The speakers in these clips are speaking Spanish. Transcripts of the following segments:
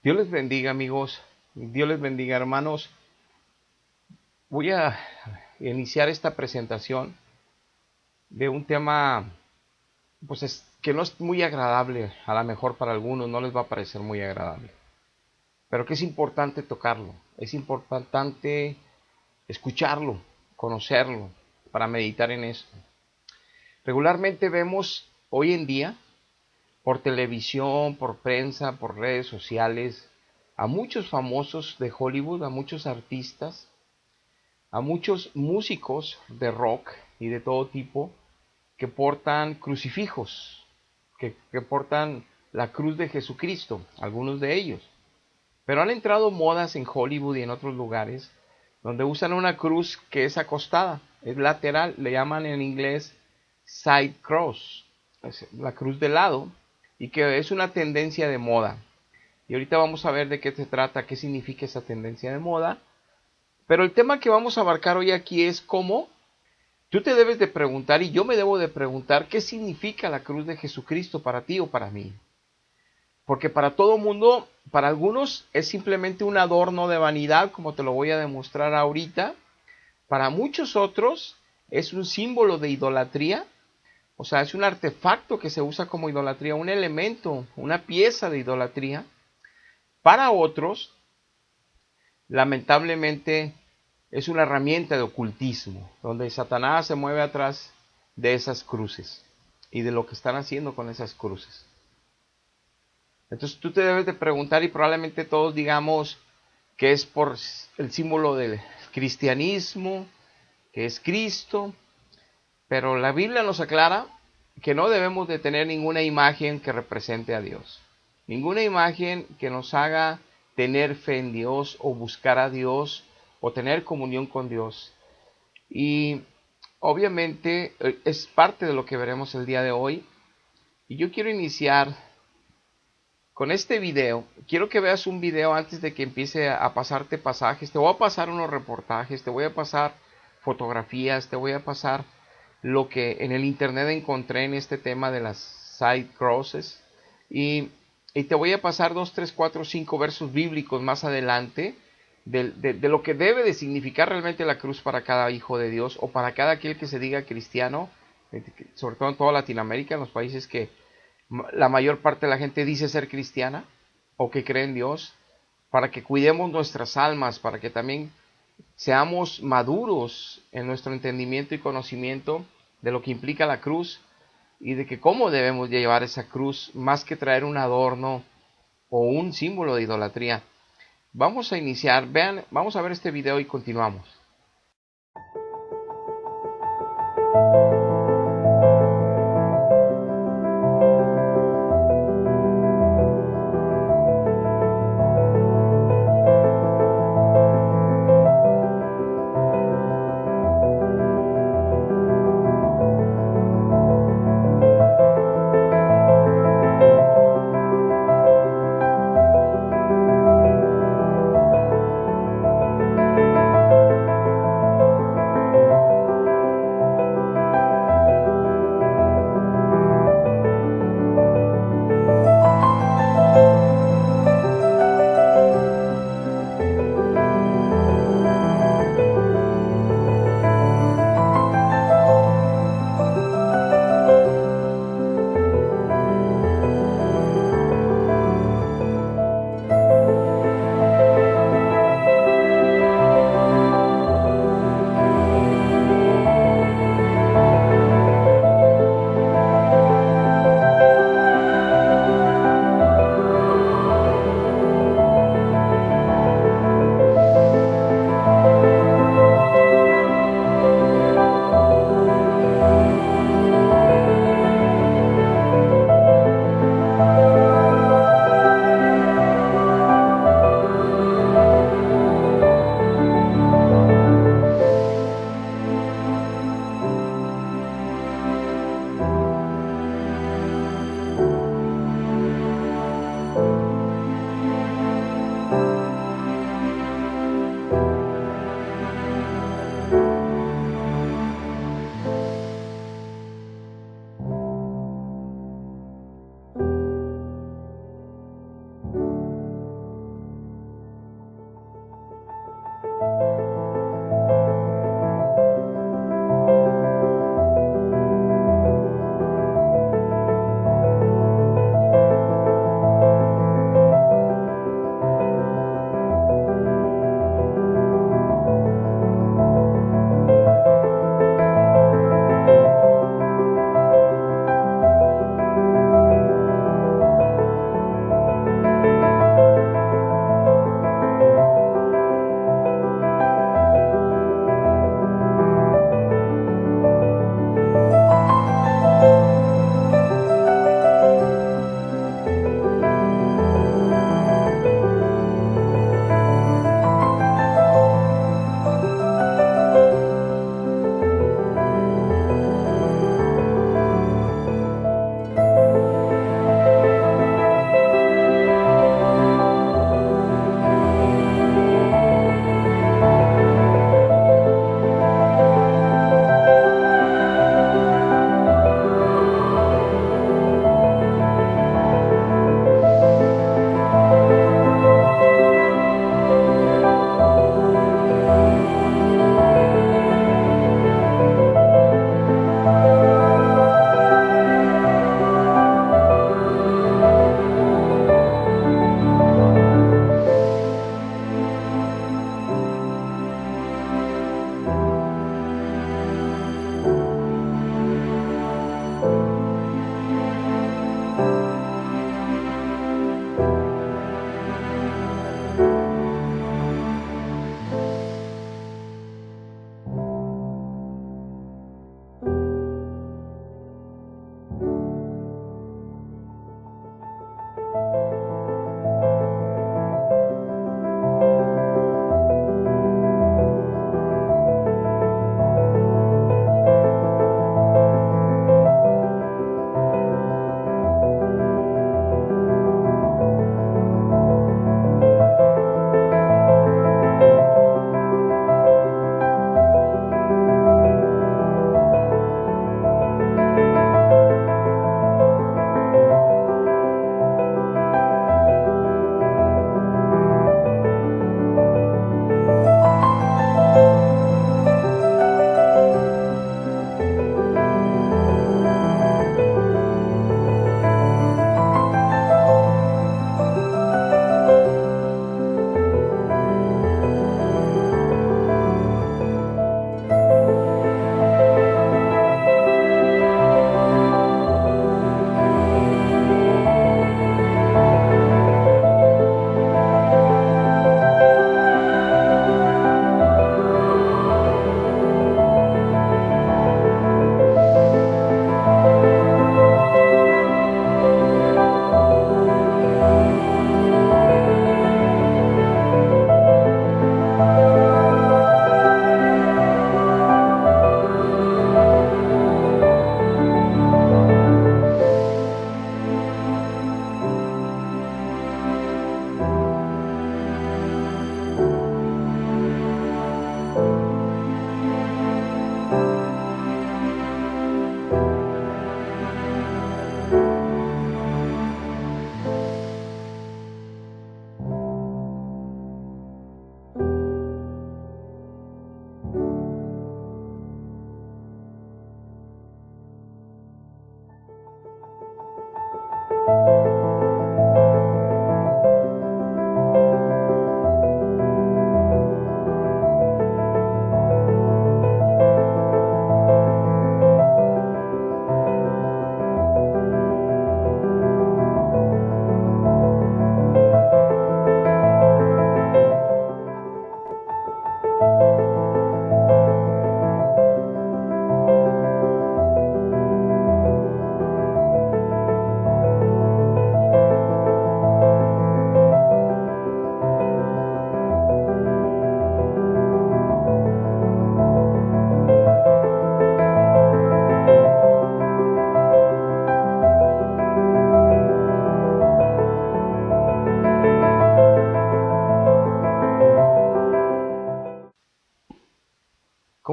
Dios les bendiga, amigos. Dios les bendiga, hermanos. Voy a iniciar esta presentación de un tema, que no es muy agradable. A lo mejor para algunos no les va a parecer muy agradable, pero que es importante tocarlo. Es importante escucharlo, conocerlo, para meditar en esto. Regularmente vemos hoy en día, por televisión, por prensa, por redes sociales, a muchos famosos de Hollywood, a muchos artistas, a muchos músicos de rock y de todo tipo que portan crucifijos, que portan la cruz de Jesucristo, algunos de ellos. Pero han entrado modas en Hollywood y en otros lugares donde usan una cruz que es acostada, es lateral, le llaman en inglés side cross, es la cruz de lado, y que es una tendencia de moda. Y ahorita vamos a ver de qué se trata, qué significa esa tendencia de moda. Pero el tema que vamos a abarcar hoy aquí es cómo tú te debes de preguntar, y yo me debo de preguntar, qué significa la cruz de Jesucristo para ti o para mí. Porque para todo mundo, para algunos es simplemente un adorno de vanidad, como te lo voy a demostrar ahorita. Para muchos otros es un símbolo de idolatría. O sea, es un artefacto que se usa como idolatría, un elemento, una pieza de idolatría. Para otros, lamentablemente, es una herramienta de ocultismo, donde Satanás se mueve atrás de esas cruces y de lo que están haciendo con esas cruces. Entonces tú te debes de preguntar, y probablemente todos digamos que es por el símbolo del cristianismo, que es Cristo, pero la Biblia nos aclara que no debemos de tener ninguna imagen que represente a Dios. Ninguna imagen que nos haga tener fe en Dios o buscar a Dios o tener comunión con Dios. Y obviamente es parte de lo que veremos el día de hoy. Y yo quiero iniciar con este video. Quiero que veas un video antes de que empiece a pasarte pasajes. Te voy a pasar unos reportajes, te voy a pasar fotografías, te voy a pasar lo que en el internet encontré en este tema de las side crosses. Y te voy a pasar 2, 3, 4, 5 versos bíblicos más adelante de lo que debe de significar realmente la cruz para cada hijo de Dios o para cada aquel que se diga cristiano, sobre todo en toda Latinoamérica, en los países que la mayor parte de la gente dice ser cristiana o que cree en Dios, para que cuidemos nuestras almas, para que también seamos maduros en nuestro entendimiento y conocimiento de lo que implica la cruz y de que cómo debemos llevar esa cruz más que traer un adorno o un símbolo de idolatría. Vamos a iniciar, vean, vamos a ver este video y continuamos.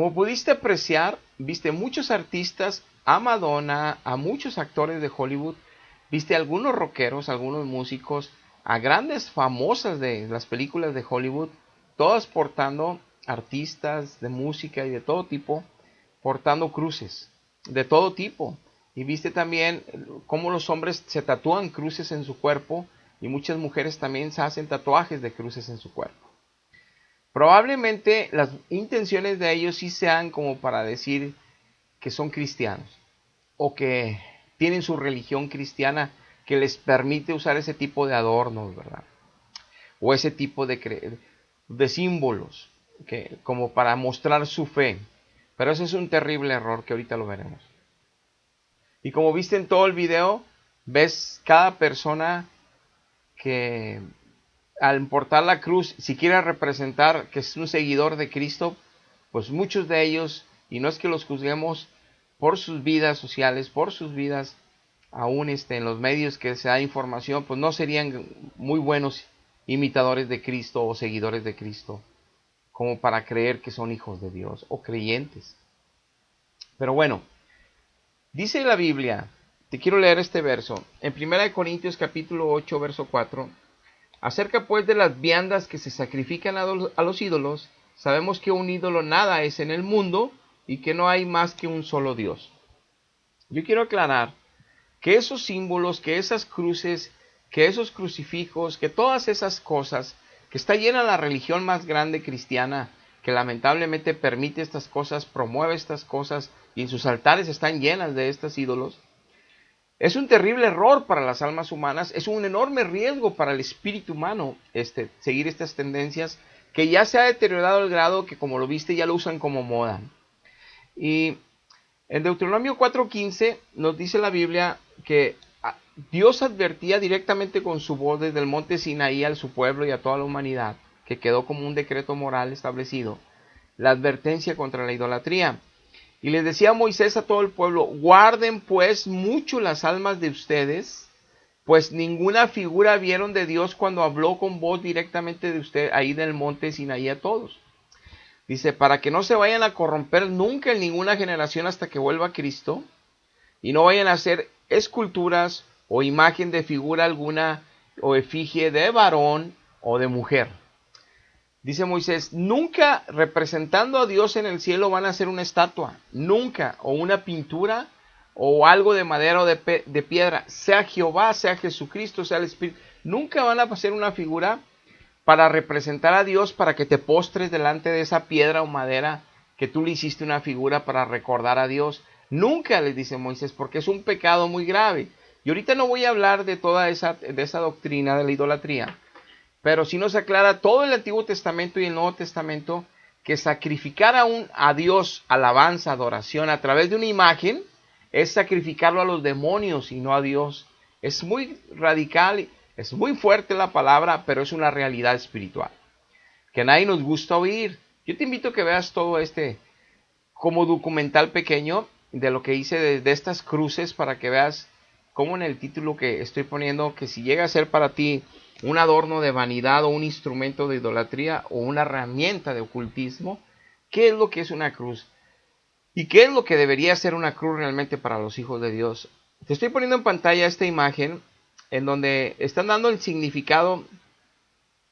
como pudiste apreciar, viste muchos artistas, a Madonna, a muchos actores de Hollywood, viste algunos rockeros, algunos músicos, a grandes famosas de las películas de Hollywood, todas portando, artistas de música y de todo tipo, portando cruces, de todo tipo. Y viste también cómo los hombres se tatúan cruces en su cuerpo y muchas mujeres también se hacen tatuajes de cruces en su cuerpo. Probablemente las intenciones de ellos sí sean como para decir que son cristianos o que tienen su religión cristiana que les permite usar ese tipo de adornos, ¿verdad? O ese tipo de símbolos como para mostrar su fe. Pero eso es un terrible error que ahorita lo veremos. Y como viste en todo el video, ves cada persona que al portar la cruz, si quiere representar que es un seguidor de Cristo, pues muchos de ellos, y no es que los juzguemos por sus vidas sociales, por sus vidas, aún en los medios que se da información, pues no serían muy buenos imitadores de Cristo o seguidores de Cristo, como para creer que son hijos de Dios o creyentes. Pero bueno, dice la Biblia, te quiero leer este verso, en 1 Corintios capítulo 8, verso 4, acerca pues de las viandas que se sacrifican a los ídolos, sabemos que un ídolo nada es en el mundo y que no hay más que un solo Dios. Yo quiero aclarar que esos símbolos, que esas cruces, que esos crucifijos, que todas esas cosas, que está llena la religión más grande cristiana, que lamentablemente permite estas cosas, promueve estas cosas, y en sus altares están llenas de estos ídolos, es un terrible error para las almas humanas, es un enorme riesgo para el espíritu humano seguir estas tendencias, que ya se ha deteriorado al grado que, como lo viste, ya lo usan como moda. Y en Deuteronomio 4:15 nos dice la Biblia que Dios advertía directamente con su voz desde el monte Sinaí a su pueblo y a toda la humanidad, que quedó como un decreto moral establecido, la advertencia contra la idolatría. Y les decía a Moisés a todo el pueblo, guarden pues mucho las almas de ustedes, pues ninguna figura vieron de Dios cuando habló con voz directamente de usted ahí del monte Sinaí a todos. Dice, para que no se vayan a corromper nunca en ninguna generación hasta que vuelva Cristo, y no vayan a hacer esculturas o imagen de figura alguna o efigie de varón o de mujer. Dice Moisés, nunca representando a Dios en el cielo van a hacer una estatua, nunca, o una pintura, o algo de madera o de piedra, sea Jehová, sea Jesucristo, sea el Espíritu, nunca van a hacer una figura para representar a Dios, para que te postres delante de esa piedra o madera que tú le hiciste una figura para recordar a Dios. Nunca, les dice Moisés, porque es un pecado muy grave. Y ahorita no voy a hablar de toda esa doctrina de la idolatría, pero sí nos aclara todo el Antiguo Testamento y el Nuevo Testamento que sacrificar a Dios alabanza, adoración a través de una imagen es sacrificarlo a los demonios y no a Dios. Es muy radical, es muy fuerte la palabra, pero es una realidad espiritual que a nadie nos gusta oír. Yo te invito a que veas todo como documental pequeño de lo que hice de estas cruces, para que veas cómo en el título que estoy poniendo, que si llega a ser para ti un adorno de vanidad o un instrumento de idolatría o una herramienta de ocultismo, ¿qué es lo que es una cruz? ¿Y qué es lo que debería ser una cruz realmente para los hijos de Dios? Te estoy poniendo en pantalla esta imagen en donde están dando el significado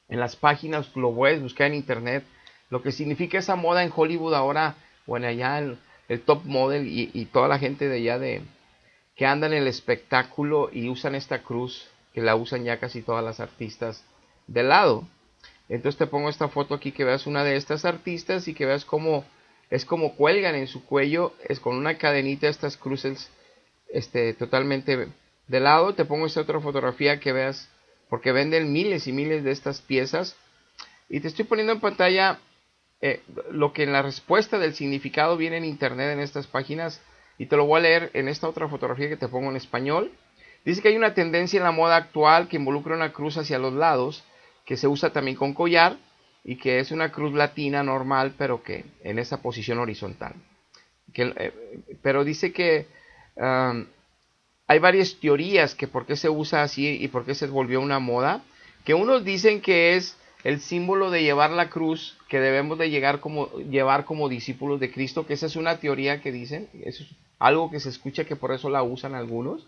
en las páginas, lo puedes buscar en internet, lo que significa esa moda en Hollywood ahora, o en allá el top model y toda la gente de allá que andan en el espectáculo y usan esta cruz, que la usan ya casi todas las artistas de lado. Entonces te pongo esta foto aquí, que veas una de estas artistas y que veas cómo es como cuelgan en su cuello, es con una cadenita estas cruces totalmente de lado. Te pongo esta otra fotografía que veas, porque venden miles y miles de estas piezas. Y te estoy poniendo en pantalla lo que en la respuesta del significado viene en internet, en estas páginas, y te lo voy a leer en esta otra fotografía que te pongo en español. Dice que hay una tendencia en la moda actual que involucra una cruz hacia los lados, que se usa también con collar, y que es una cruz latina normal, pero que en esa posición horizontal. Pero dice que hay varias teorías que por qué se usa así y por qué se volvió una moda, que unos dicen que es el símbolo de llevar la cruz que debemos de llevar como discípulos de Cristo, que esa es una teoría que dicen, eso es algo que se escucha que por eso la usan algunos,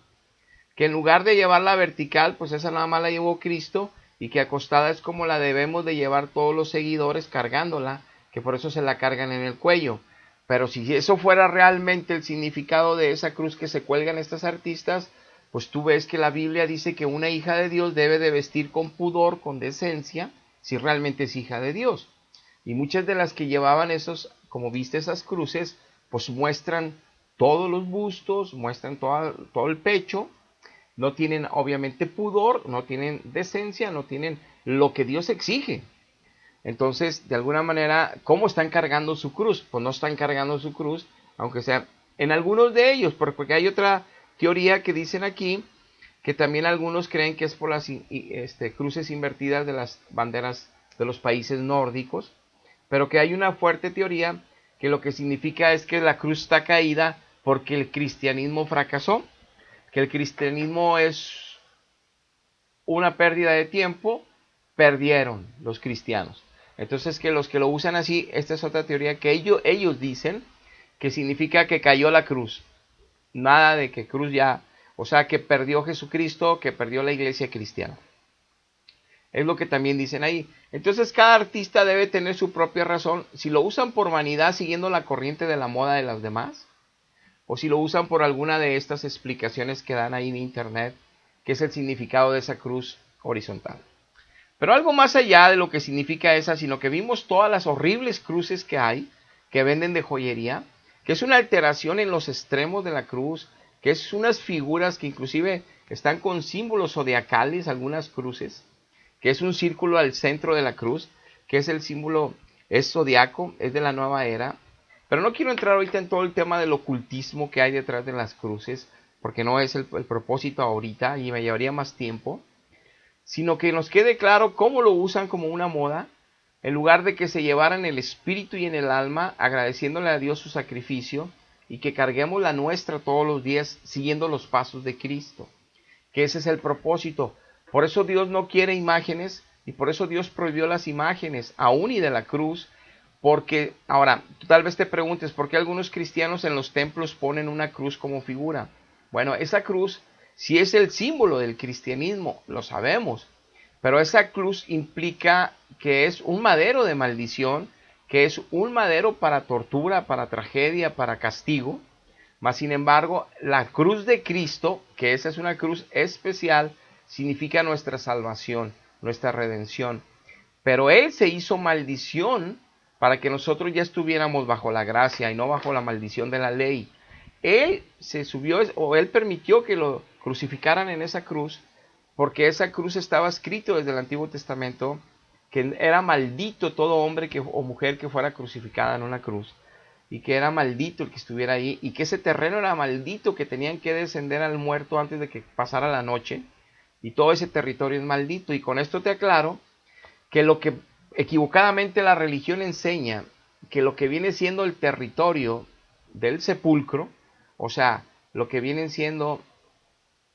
que en lugar de llevarla vertical, pues esa nada más la llevó Cristo, y que acostada es como la debemos de llevar todos los seguidores cargándola, que por eso se la cargan en el cuello. Pero si eso fuera realmente el significado de esa cruz que se cuelgan estas artistas, pues tú ves que la Biblia dice que una hija de Dios debe de vestir con pudor, con decencia, si realmente es hija de Dios. Y muchas de las que llevaban esos, como viste esas cruces, pues muestran todos los bustos, muestran todo el pecho, no tienen obviamente pudor, no tienen decencia, no tienen lo que Dios exige. Entonces, de alguna manera, ¿cómo están cargando su cruz? Pues no están cargando su cruz, aunque sea en algunos de ellos, porque hay otra teoría que dicen aquí, que también algunos creen que es por las cruces invertidas de las banderas de los países nórdicos, pero que hay una fuerte teoría que lo que significa es que la cruz está caída porque el cristianismo fracasó, que el cristianismo es una pérdida de tiempo, perdieron los cristianos. Entonces que los que lo usan así, esta es otra teoría que ellos dicen que significa que cayó la cruz. Nada de que cruz ya, o sea que perdió Jesucristo, que perdió la iglesia cristiana. Es lo que también dicen ahí. Entonces cada artista debe tener su propia razón. Si lo usan por vanidad siguiendo la corriente de la moda de las demás, o si lo usan por alguna de estas explicaciones que dan ahí en internet, que es el significado de esa cruz horizontal. Pero algo más allá de lo que significa esa, sino que vimos todas las horribles cruces que hay, que venden de joyería, que es una alteración en los extremos de la cruz, que es unas figuras que inclusive están con símbolos zodiacales, algunas cruces, que es un círculo al centro de la cruz, que es el símbolo, es zodiaco, es de la nueva era. Pero no quiero entrar ahorita en todo el tema del ocultismo que hay detrás de las cruces, porque no es el propósito ahorita y me llevaría más tiempo, sino que nos quede claro cómo lo usan como una moda, en lugar de que se llevaran el espíritu y en el alma, agradeciéndole a Dios su sacrificio, y que carguemos la nuestra todos los días siguiendo los pasos de Cristo, que ese es el propósito. Por eso Dios no quiere imágenes, y por eso Dios prohibió las imágenes, aún y de la cruz, porque, ahora, tú tal vez te preguntes, ¿por qué algunos cristianos en los templos ponen una cruz como figura? Bueno, esa cruz sí es el símbolo del cristianismo, lo sabemos, pero esa cruz implica que es un madero de maldición, que es un madero para tortura, para tragedia, para castigo, mas sin embargo, la cruz de Cristo, que esa es una cruz especial, significa nuestra salvación, nuestra redención. Pero Él se hizo maldición para que nosotros ya estuviéramos bajo la gracia y no bajo la maldición de la ley. Él se subió, o Él permitió que lo crucificaran en esa cruz, porque esa cruz estaba escrito desde el Antiguo Testamento, que era maldito todo hombre o mujer que fuera crucificada en una cruz, y que era maldito el que estuviera ahí, y que ese terreno era maldito, que tenían que descender al muerto antes de que pasara la noche, y todo ese territorio es maldito. Y con esto te aclaro que lo que equivocadamente la religión enseña, que lo que viene siendo el territorio del sepulcro, o sea, lo que viene siendo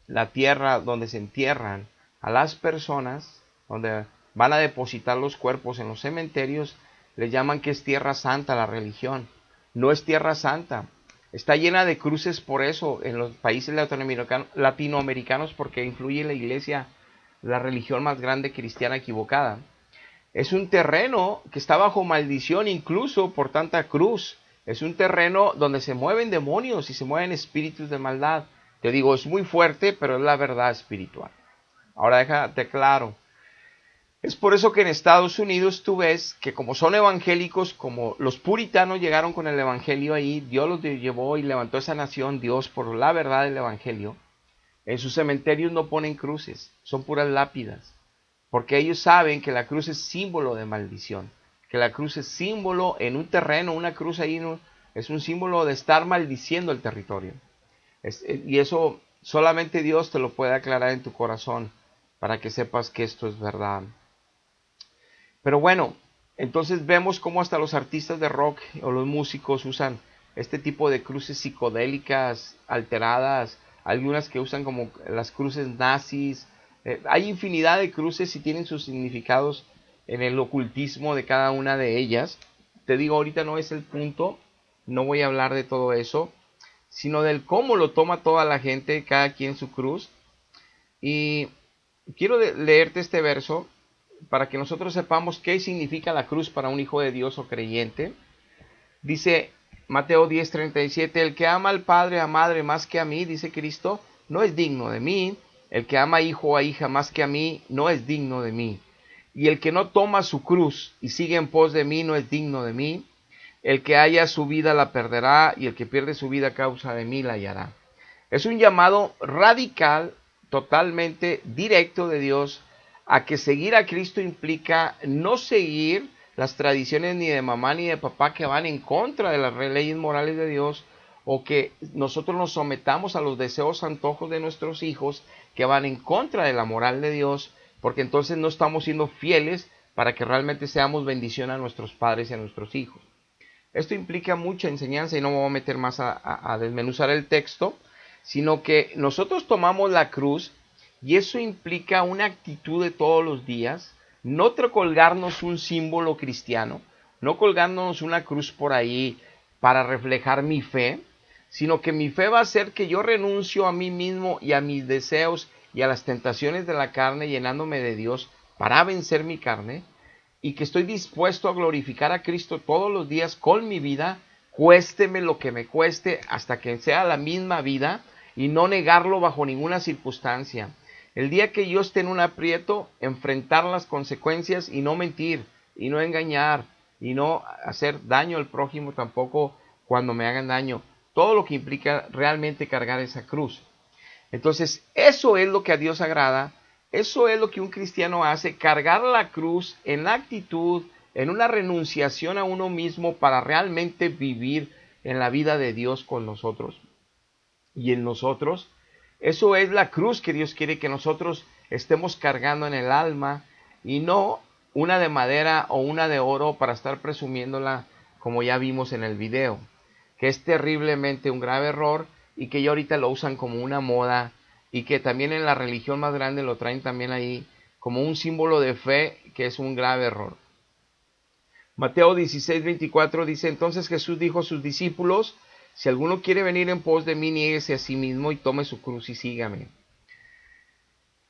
la tierra donde se entierran a las personas, donde van a depositar los cuerpos en los cementerios, le llaman que es tierra santa la religión. No es tierra santa. Está llena de cruces por eso en los países latinoamericanos, porque influye en la iglesia, la religión más grande cristiana equivocada. Es un terreno que está bajo maldición incluso por tanta cruz. Es un terreno donde se mueven demonios y se mueven espíritus de maldad. Te digo, es muy fuerte, pero es la verdad espiritual. Ahora déjate claro. Es por eso que en Estados Unidos tú ves que como son evangélicos, como los puritanos llegaron con el evangelio ahí, Dios los llevó y levantó esa nación, Dios, por la verdad del evangelio. En sus cementerios no ponen cruces, son puras lápidas. Porque ellos saben que la cruz es símbolo de maldición, que la cruz es símbolo en un terreno, una cruz ahí es un símbolo de estar maldiciendo el territorio. Y eso solamente Dios te lo puede aclarar en tu corazón para que sepas que esto es verdad. Pero bueno, entonces vemos cómo hasta los artistas de rock o los músicos usan este tipo de cruces psicodélicas, alteradas, algunas que usan como las cruces nazis. Hay infinidad de cruces y tienen sus significados en el ocultismo de cada una de ellas. Te digo, ahorita no es el punto, no voy a hablar de todo eso, sino del cómo lo toma toda la gente, cada quien su cruz. Y quiero leerte este verso para que nosotros sepamos qué significa la cruz para un hijo de Dios o creyente. Dice Mateo 10:37, el que ama al padre o madre más que a mí, dice Cristo, no es digno de mí. El que ama a hijo o a hija más que a mí, no es digno de mí. Y el que no toma su cruz y sigue en pos de mí, no es digno de mí. El que haya su vida la perderá, y el que pierde su vida a causa de mí la hallará. Es un llamado radical, totalmente directo de Dios, a que seguir a Cristo implica no seguir las tradiciones ni de mamá ni de papá que van en contra de las leyes morales de Dios, o que nosotros nos sometamos a los deseos antojos de nuestros hijos que van en contra de la moral de Dios, porque entonces no estamos siendo fieles para que realmente seamos bendición a nuestros padres y a nuestros hijos. Esto implica mucha enseñanza y no me voy a meter más a desmenuzar el texto, sino que nosotros tomamos la cruz y eso implica una actitud de todos los días, no colgarnos un símbolo cristiano, no colgarnos una cruz por ahí para reflejar mi fe, sino que mi fe va a ser que yo renuncio a mí mismo y a mis deseos y a las tentaciones de la carne, llenándome de Dios para vencer mi carne, y que estoy dispuesto a glorificar a Cristo todos los días con mi vida, cuésteme lo que me cueste, hasta que sea la misma vida, y no negarlo bajo ninguna circunstancia. El día que yo esté en un aprieto, enfrentar las consecuencias y no mentir, y no engañar, y no hacer daño al prójimo tampoco cuando me hagan daño. Todo lo que implica realmente cargar esa cruz. Entonces, eso es lo que a Dios agrada, eso es lo que un cristiano hace, cargar la cruz en la actitud, en una renunciación a uno mismo para realmente vivir en la vida de Dios con nosotros y en nosotros. Eso es la cruz que Dios quiere que nosotros estemos cargando en el alma, y no una de madera o una de oro para estar presumiéndola como ya vimos en el video, que es terriblemente un grave error y que ya ahorita lo usan como una moda, y que también en la religión más grande lo traen también ahí como un símbolo de fe, que es un grave error. Mateo 16:24 dice, entonces Jesús dijo a sus discípulos, si alguno quiere venir en pos de mí, niéguese a sí mismo y tome su cruz y sígame.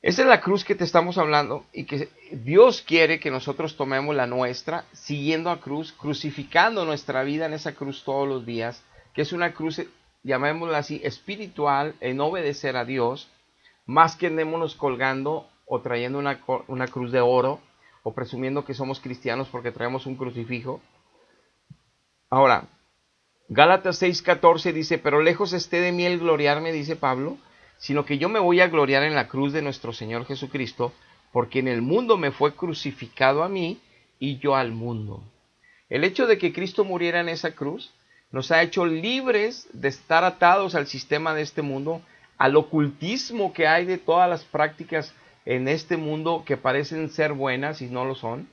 Esa es la cruz que te estamos hablando, y que Dios quiere que nosotros tomemos la nuestra, siguiendo a cruz, crucificando nuestra vida en esa cruz todos los días, que es una cruz, llamémosla así, espiritual, en obedecer a Dios, más que andémonos colgando o trayendo una cruz de oro, o presumiendo que somos cristianos porque traemos un crucifijo. Ahora, Gálatas 6:14 dice, pero lejos esté de mí el gloriarme, dice Pablo, sino que yo me voy a gloriar en la cruz de nuestro Señor Jesucristo, porque en el mundo me fue crucificado a mí y yo al mundo. El hecho de que Cristo muriera en esa cruz nos ha hecho libres de estar atados al sistema de este mundo, al ocultismo que hay de todas las prácticas en este mundo que parecen ser buenas y no lo son,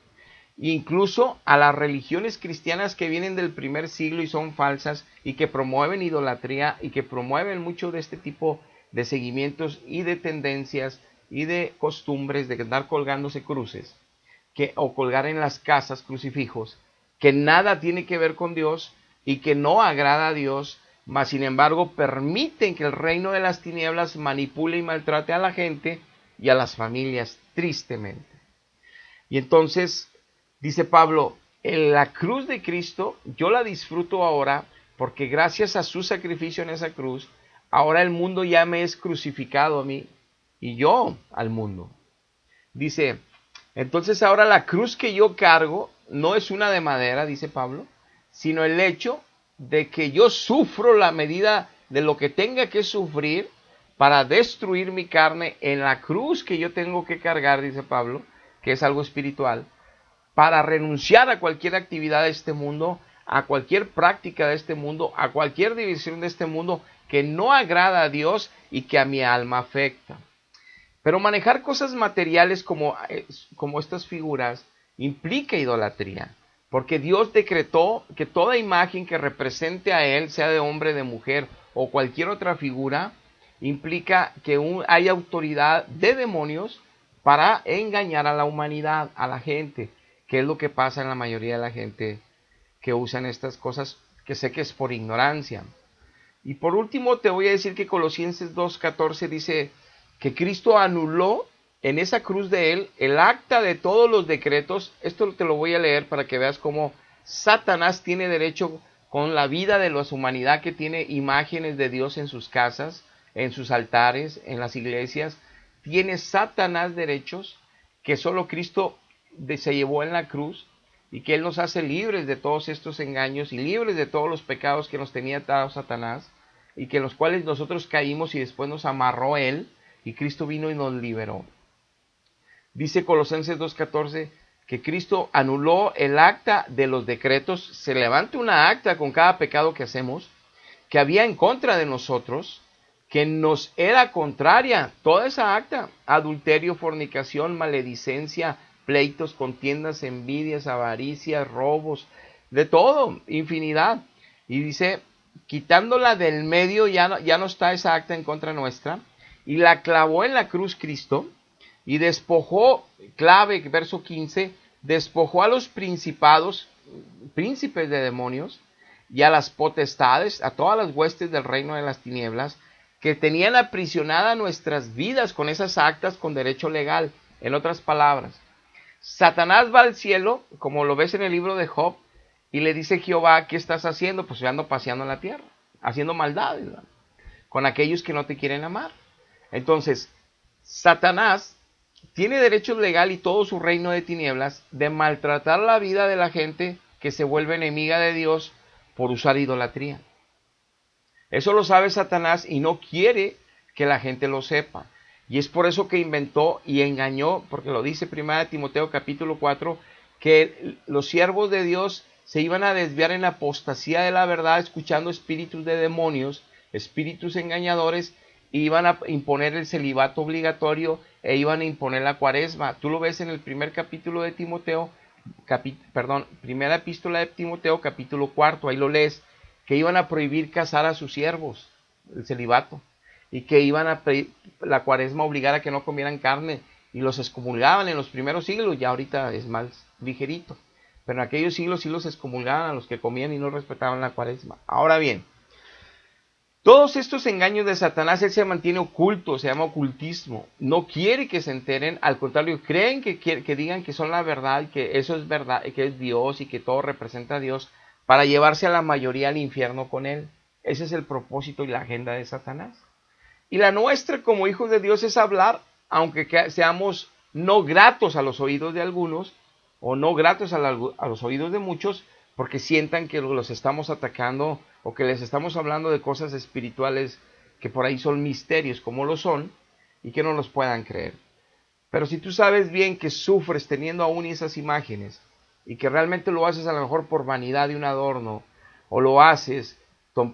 incluso a las religiones cristianas que vienen del primer siglo y son falsas y que promueven idolatría y que promueven mucho de este tipo de seguimientos y de tendencias y de costumbres de andar colgándose cruces o colgar en las casas crucifijos, que nada tiene que ver con Dios y que no agrada a Dios, mas sin embargo permiten que el reino de las tinieblas manipule y maltrate a la gente y a las familias, tristemente. Y entonces dice Pablo, en la cruz de Cristo yo la disfruto ahora, porque gracias a su sacrificio en esa cruz, ahora el mundo ya me es crucificado a mí y yo al mundo. Dice, entonces ahora la cruz que yo cargo no es una de madera, dice Pablo, sino el hecho de que yo sufro la medida de lo que tenga que sufrir para destruir mi carne en la cruz que yo tengo que cargar, dice Pablo, que es algo espiritual, para renunciar a cualquier actividad de este mundo, a cualquier práctica de este mundo, a cualquier división de este mundo que no agrada a Dios y que a mi alma afecta. Pero manejar cosas materiales como estas figuras implica idolatría, porque Dios decretó que toda imagen que represente a Él, sea de hombre, de mujer o cualquier otra figura, implica que hay autoridad de demonios para engañar a la humanidad, a la gente. ¿Qué es lo que pasa en la mayoría de la gente que usan estas cosas? Que sé que es por ignorancia. Y por último te voy a decir que Colosenses 2:14 dice que Cristo anuló en esa cruz de él el acta de todos los decretos. Esto te lo voy a leer para que veas cómo Satanás tiene derecho con la vida de la humanidad que tiene imágenes de Dios en sus casas, en sus altares, en las iglesias. Tiene Satanás derechos que solo Cristo se llevó en la cruz, y que Él nos hace libres de todos estos engaños y libres de todos los pecados que nos tenía atados Satanás, y que en los cuales nosotros caímos y después nos amarró Él, y Cristo vino y nos liberó. Dice Colosenses 2:14 que Cristo anuló el acta de los decretos. Se levanta una acta con cada pecado que hacemos, que había en contra de nosotros, que nos era contraria, toda esa acta: adulterio, fornicación, maledicencia, pleitos, contiendas, envidias, avaricias, robos, de todo, infinidad. Y dice, quitándola del medio, ya no está esa acta en contra nuestra, y la clavó en la cruz Cristo, y despojó, clave, verso 15, despojó a los principados, príncipes de demonios, y a las potestades, a todas las huestes del reino de las tinieblas, que tenían aprisionada nuestras vidas con esas actas con derecho legal. En otras palabras, Satanás va al cielo, como lo ves en el libro de Job, y le dice Jehová, ¿qué estás haciendo? Pues yo ando paseando en la tierra, haciendo maldades, ¿verdad?, con aquellos que no te quieren amar. Entonces, Satanás tiene derecho legal y todo su reino de tinieblas de maltratar la vida de la gente que se vuelve enemiga de Dios por usar idolatría. Eso lo sabe Satanás y no quiere que la gente lo sepa. Y es por eso que inventó y engañó, porque lo dice 1 Timoteo capítulo 4, que los siervos de Dios se iban a desviar en apostasía de la verdad, escuchando espíritus de demonios, espíritus engañadores, e iban a imponer el celibato obligatorio e iban a imponer la cuaresma. Tú lo ves en el primer capítulo de Timoteo, primera epístola de Timoteo capítulo 4, ahí lo lees, que iban a prohibir casar a sus siervos, el celibato, y que iban a pedir la cuaresma, obligar a que no comieran carne, y los excomulgaban en los primeros siglos. Ya ahorita es más ligerito, pero en aquellos siglos sí los excomulgaban a los que comían y no respetaban la cuaresma. Ahora bien, todos estos engaños de Satanás, él se mantiene oculto, se llama ocultismo, no quiere que se enteren, al contrario, creen que digan que son la verdad, y que eso es verdad, y que es Dios, y que todo representa a Dios, para llevarse a la mayoría al infierno con él. Ese es el propósito y la agenda de Satanás. Y la nuestra como hijos de Dios es hablar, aunque seamos no gratos a los oídos de algunos, o no gratos a los oídos de muchos, porque sientan que los estamos atacando, o que les estamos hablando de cosas espirituales que por ahí son misterios, como lo son, y que no los puedan creer. Pero si tú sabes bien que sufres teniendo aún esas imágenes, y que realmente lo haces a lo mejor por vanidad de un adorno, o lo haces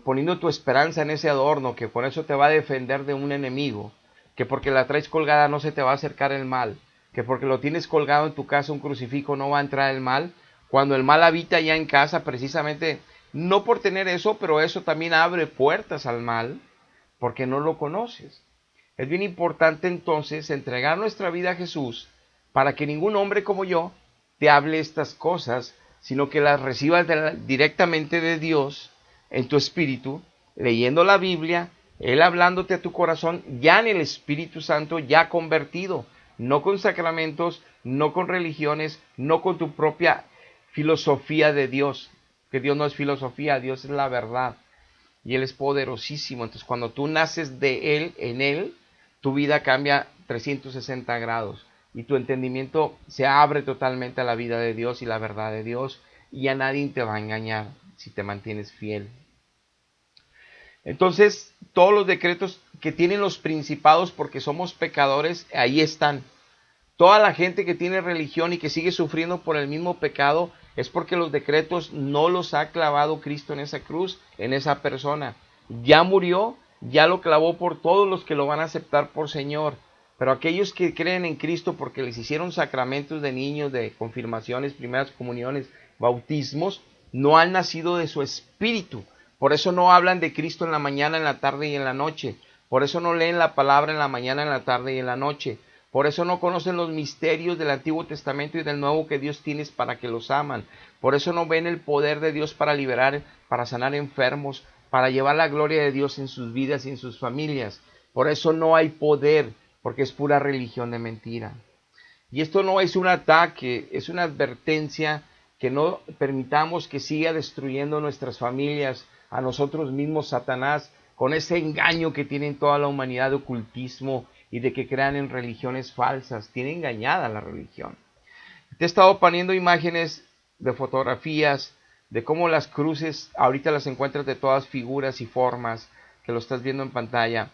poniendo tu esperanza en ese adorno, que por eso te va a defender de un enemigo, que porque la traes colgada no se te va a acercar el mal, que porque lo tienes colgado en tu casa un crucifijo no va a entrar el mal, cuando el mal habita ya en casa, precisamente no por tener eso, pero eso también abre puertas al mal, porque no lo conoces. Es bien importante entonces entregar nuestra vida a Jesús, para que ningún hombre como yo te hable estas cosas, sino que las recibas directamente de Dios en tu espíritu, leyendo la Biblia, Él hablándote a tu corazón, ya en el Espíritu Santo, ya convertido, no con sacramentos, no con religiones, no con tu propia filosofía de Dios, que Dios no es filosofía, Dios es la verdad, y Él es poderosísimo. Entonces cuando tú naces de Él, en Él, tu vida cambia 360 grados, y tu entendimiento se abre totalmente a la vida de Dios y la verdad de Dios, y a nadie te va a engañar si te mantienes fiel. Entonces, todos los decretos que tienen los principados porque somos pecadores, ahí están. Toda la gente que tiene religión y que sigue sufriendo por el mismo pecado, es porque los decretos no los ha clavado Cristo en esa cruz, en esa persona. Ya murió, ya lo clavó por todos los que lo van a aceptar por Señor. Pero aquellos que creen en Cristo porque les hicieron sacramentos de niños, de confirmaciones, primeras comuniones, bautismos, no han nacido de su espíritu. Por eso no hablan de Cristo en la mañana, en la tarde y en la noche. Por eso no leen la palabra en la mañana, en la tarde y en la noche. Por eso no conocen los misterios del Antiguo Testamento y del Nuevo que Dios tiene para que los aman. Por eso no ven el poder de Dios para liberar, para sanar enfermos, para llevar la gloria de Dios en sus vidas y en sus familias. Por eso no hay poder, porque es pura religión de mentira. Y esto no es un ataque, es una advertencia que no permitamos que siga destruyendo nuestras familias, a nosotros mismos, Satanás, con ese engaño que tiene toda la humanidad de ocultismo y de que crean en religiones falsas. Tiene engañada la religión. Te he estado poniendo imágenes de fotografías de cómo las cruces ahorita las encuentras de todas figuras y formas, que lo estás viendo en pantalla.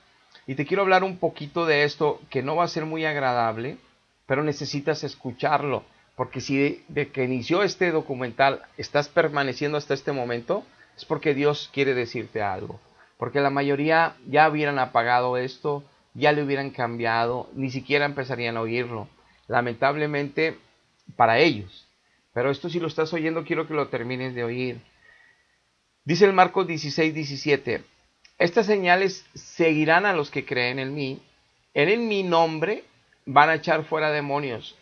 Y te quiero hablar un poquito de esto, que no va a ser muy agradable, pero necesitas escucharlo, porque si de que inició este documental estás permaneciendo hasta este momento, es porque Dios quiere decirte algo. Porque la mayoría ya hubieran apagado esto, ya le hubieran cambiado, ni siquiera empezarían a oírlo. Lamentablemente para ellos. Pero esto, si lo estás oyendo, quiero que lo termines de oír. Dice el Marcos 16:17, estas señales seguirán a los que creen en mí. En mi nombre van a echar fuera demonios.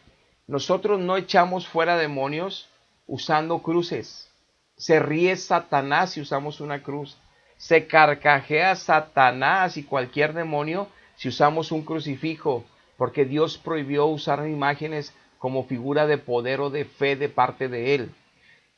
Nosotros no echamos fuera demonios usando cruces. Se ríe Satanás si usamos una cruz. Se carcajea Satanás y cualquier demonio si usamos un crucifijo, porque Dios prohibió usar imágenes como figura de poder o de fe de parte de Él.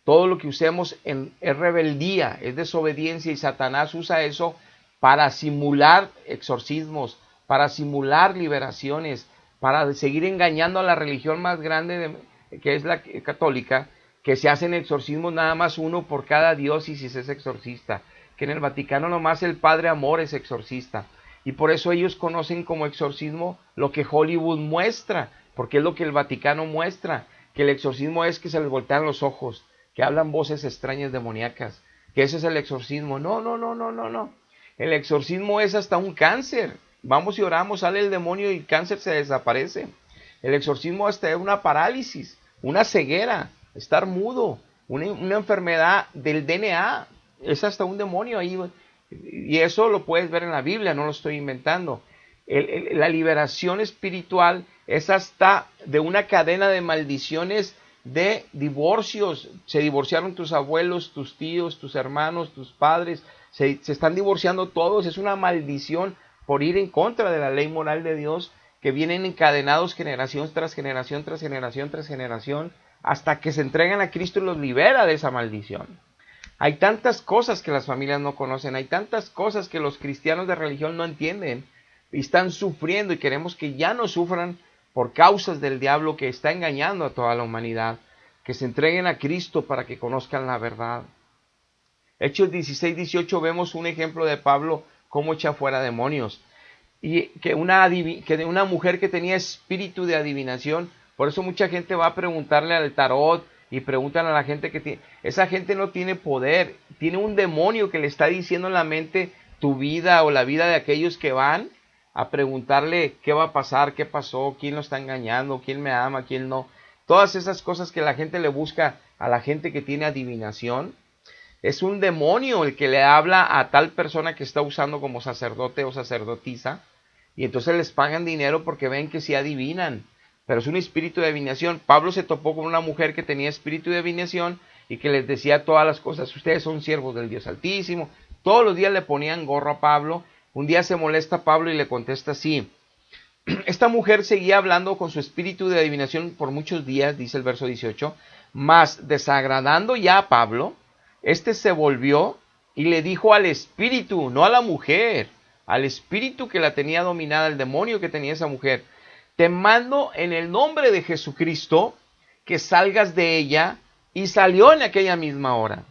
Todo lo que usemos es rebeldía, es desobediencia, y Satanás usa eso para simular exorcismos, para simular liberaciones, para seguir engañando a la religión más grande que es la católica, que se hacen exorcismos nada más uno por cada diócesis es exorcista, que en el Vaticano nomás el Padre Amor es exorcista, y por eso ellos conocen como exorcismo lo que Hollywood muestra, porque es lo que el Vaticano muestra, que el exorcismo es que se les voltean los ojos, que hablan voces extrañas demoníacas, que ese es el exorcismo. No. El exorcismo es hasta un cáncer. Vamos y oramos, sale el demonio y el cáncer se desaparece. El exorcismo hasta es una parálisis, una ceguera, estar mudo, una enfermedad del DNA. Es hasta un demonio ahí. Y eso lo puedes ver en la Biblia, no lo estoy inventando. La liberación espiritual es hasta de una cadena de maldiciones, de divorcios. Se divorciaron tus abuelos, tus tíos, tus hermanos, tus padres. Se están divorciando todos. Es una maldición por ir en contra de la ley moral de Dios, que vienen encadenados generación tras generación, tras generación, tras generación, hasta que se entregan a Cristo y los libera de esa maldición. Hay tantas cosas que las familias no conocen, hay tantas cosas que los cristianos de religión no entienden y están sufriendo, y queremos que ya no sufran por causas del diablo que está engañando a toda la humanidad, que se entreguen a Cristo para que conozcan la verdad. Hechos 16:18 vemos un ejemplo de Pablo cómo echa fuera demonios, y que una mujer que tenía espíritu de adivinación. Por eso mucha gente va a preguntarle al tarot y preguntan a la gente que tiene. Esa gente no tiene poder, tiene un demonio que le está diciendo en la mente tu vida o la vida de aquellos que van a preguntarle qué va a pasar, qué pasó, quién lo está engañando, quién me ama, quién no. Todas esas cosas que la gente le busca a la gente que tiene adivinación. Es un demonio el que le habla a tal persona que está usando como sacerdote o sacerdotisa, y entonces les pagan dinero porque ven que sí adivinan, pero es un espíritu de adivinación. Pablo se topó con una mujer que tenía espíritu de adivinación y que les decía todas las cosas. Ustedes son siervos del Dios Altísimo. Todos los días le ponían gorro a Pablo. Un día se molesta Pablo y le contesta así. Esta mujer seguía hablando con su espíritu de adivinación por muchos días, dice el verso 18, mas desagradando ya a Pablo, este se volvió y le dijo al espíritu, no a la mujer, al espíritu que la tenía dominada, el demonio que tenía esa mujer: te mando en el nombre de Jesucristo que salgas de ella. Y salió en aquella misma hora.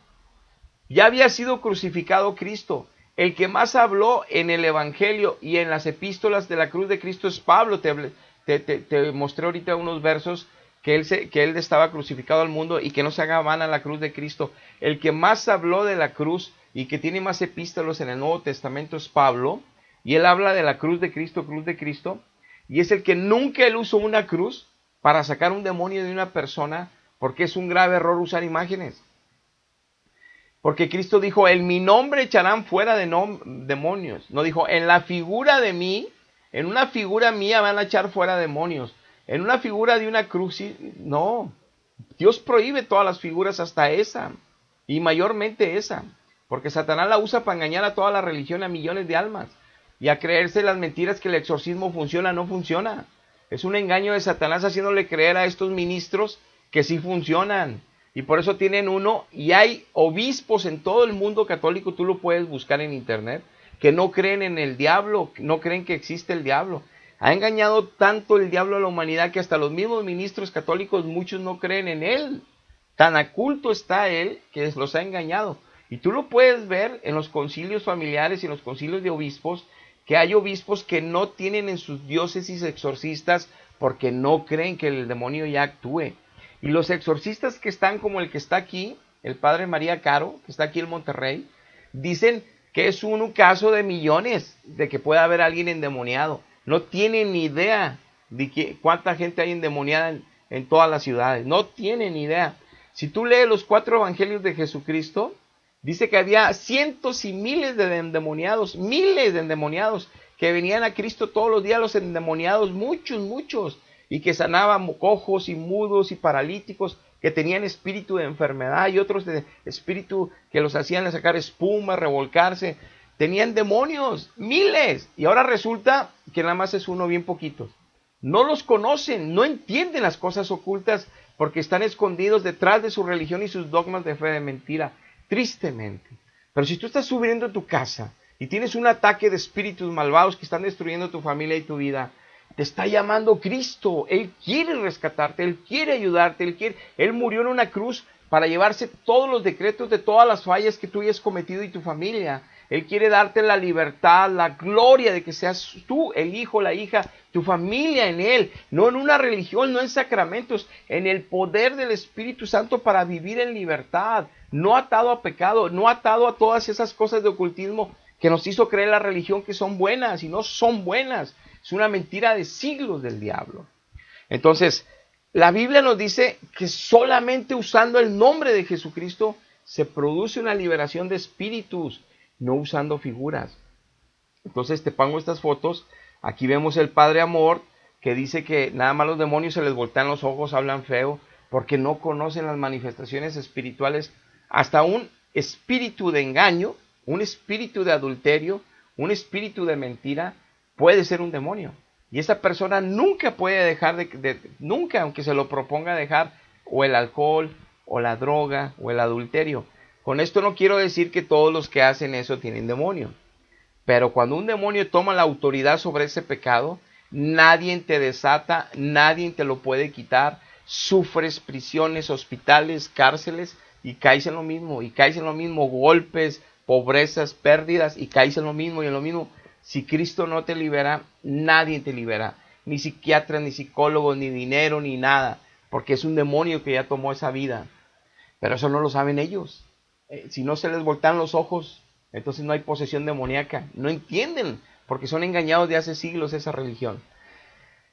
Ya había sido crucificado Cristo. El que más habló en el Evangelio y en las epístolas de la cruz de Cristo es Pablo. Te mostré ahorita unos versos que él estaba crucificado al mundo y que no se haga vana la cruz de Cristo. El que más habló de la cruz y que tiene más epístolas en el Nuevo Testamento es Pablo. Y él habla de la cruz de Cristo, y es el que nunca él usó una cruz para sacar un demonio de una persona, porque es un grave error usar imágenes. Porque Cristo dijo, en mi nombre echarán fuera demonios. No dijo, en la figura de mí En una figura mía van a echar fuera demonios. En una figura de una cruz, no. Dios prohíbe todas las figuras hasta esa. Y mayormente esa. Porque Satanás la usa para engañar a toda la religión, a millones de almas. Y a creerse las mentiras que el exorcismo funciona, no funciona. Es un engaño de Satanás haciéndole creer a estos ministros que sí funcionan. Y por eso tienen uno, y hay obispos en todo el mundo católico, tú lo puedes buscar en internet, que no creen en el diablo, no creen que existe el diablo. Ha engañado tanto el diablo a la humanidad que hasta los mismos ministros católicos, muchos no creen en él. Tan oculto está él que los ha engañado. Y tú lo puedes ver en los concilios familiares y en los concilios de obispos, que hay obispos que no tienen en sus diócesis exorcistas porque no creen que el demonio ya actúe. Y los exorcistas que están como el que está aquí, el padre María Caro, que está aquí en Monterrey, dicen que es un caso de millones de que pueda haber alguien endemoniado. No tienen ni idea de cuánta gente hay endemoniada en todas las ciudades. No tienen ni idea. Si tú lees los 4 evangelios de Jesucristo, dice que había cientos y miles de endemoniados, que venían a Cristo todos los días, los endemoniados, muchos, y que sanaban cojos y mudos y paralíticos, que tenían espíritu de enfermedad y otros de espíritu que los hacían sacar espuma, revolcarse. Tenían demonios, miles, y ahora resulta que nada más es uno, bien poquitos. No los conocen, no entienden las cosas ocultas porque están escondidos detrás de su religión y sus dogmas de fe de mentira, tristemente. Pero si tú estás subiendo a tu casa y tienes un ataque de espíritus malvados que están destruyendo tu familia y tu vida, te está llamando Cristo. Él quiere rescatarte, Él quiere ayudarte, Él murió en una cruz para llevarse todos los decretos de todas las fallas que tú hayas cometido y tu familia. Él quiere darte la libertad, la gloria de que seas tú, el hijo, la hija, tu familia en Él, no en una religión, no en sacramentos, en el poder del Espíritu Santo para vivir en libertad, no atado a pecado, no atado a todas esas cosas de ocultismo que nos hizo creer la religión que son buenas y no son buenas. Es una mentira de siglos del diablo. Entonces, la Biblia nos dice que solamente usando el nombre de Jesucristo se produce una liberación de espíritus, no usando figuras. Entonces te pongo estas fotos. Aquí vemos el Padre Amor, que dice que nada más los demonios se les voltean los ojos, hablan feo, porque no conocen las manifestaciones espirituales. Hasta un espíritu de engaño, un espíritu de adulterio, un espíritu de mentira, puede ser un demonio. Y esa persona nunca puede dejar nunca, aunque se lo proponga, dejar o el alcohol, o la droga, o el adulterio. Con esto no quiero decir que todos los que hacen eso tienen demonio. Pero cuando un demonio toma la autoridad sobre ese pecado, nadie te desata, nadie te lo puede quitar. Sufres prisiones, hospitales, cárceles, y caes en lo mismo, golpes, pobrezas, pérdidas, y caes en lo mismo y en lo mismo. Si Cristo no te libera, nadie te libera. Ni psiquiatra, ni psicólogo, ni dinero, ni nada. Porque es un demonio que ya tomó esa vida. Pero eso no lo saben ellos. Si no se les voltean los ojos, entonces no hay posesión demoníaca. No entienden, porque son engañados de hace siglos esa religión.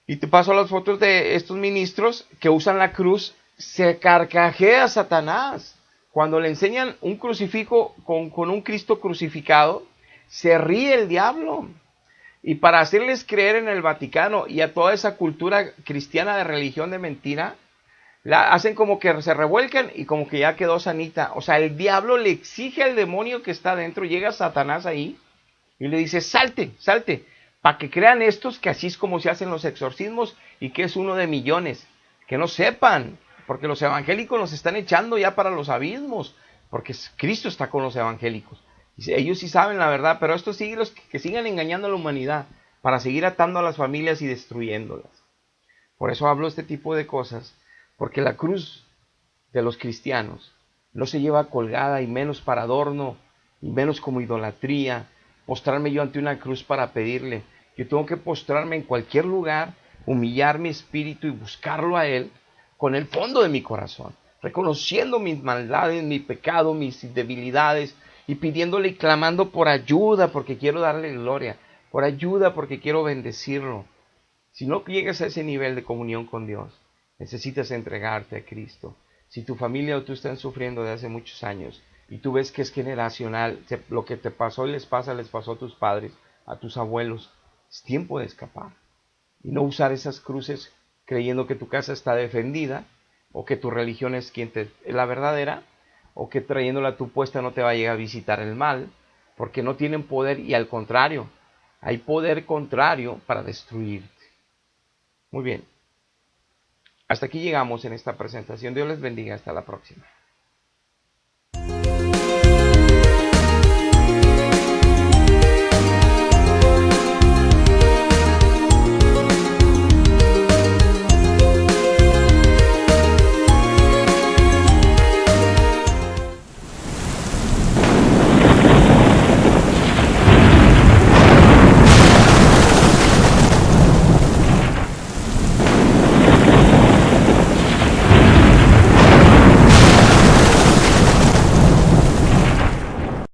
Y te paso las fotos de estos ministros que usan la cruz. Se carcajea Satanás. Cuando le enseñan un crucifijo con un Cristo crucificado, se ríe el diablo. Y para hacerles creer en el Vaticano y a toda esa cultura cristiana de religión de mentira, la hacen como que se revuelcan y como que ya quedó sanita. O sea, el diablo le exige al demonio que está dentro, llega Satanás ahí y le dice, salte, para que crean estos que así es como se hacen los exorcismos y que es uno de millones. Que no sepan, porque los evangélicos nos están echando ya para los abismos, porque Cristo está con los evangélicos. Ellos sí saben la verdad, pero estos siglos que sigan engañando a la humanidad para seguir atando a las familias y destruyéndolas. Por eso hablo este tipo de cosas, porque la cruz de los cristianos no se lleva colgada, y menos para adorno, y menos como idolatría, postrarme yo ante una cruz para pedirle. Yo tengo que postrarme en cualquier lugar, humillar mi espíritu y buscarlo a Él con el fondo de mi corazón, reconociendo mis maldades, mi pecado, mis debilidades, y pidiéndole y clamando por ayuda, porque quiero darle gloria, por ayuda porque quiero bendecirlo. Si no llegas a ese nivel de comunión con Dios, necesitas entregarte a Cristo. Si tu familia o tú están sufriendo de hace muchos años y tú ves que es generacional, lo que te pasó y les pasó a tus padres, a tus abuelos, Es tiempo de escapar. Y no usar esas cruces creyendo que tu casa está defendida, o que tu religión es la verdadera, o que trayéndola a tu puesta no te va a llegar a visitar el mal, porque no tienen poder, y al contrario, hay poder contrario para destruirte. Muy bien. Hasta aquí llegamos en esta presentación. Dios les bendiga. Hasta la próxima.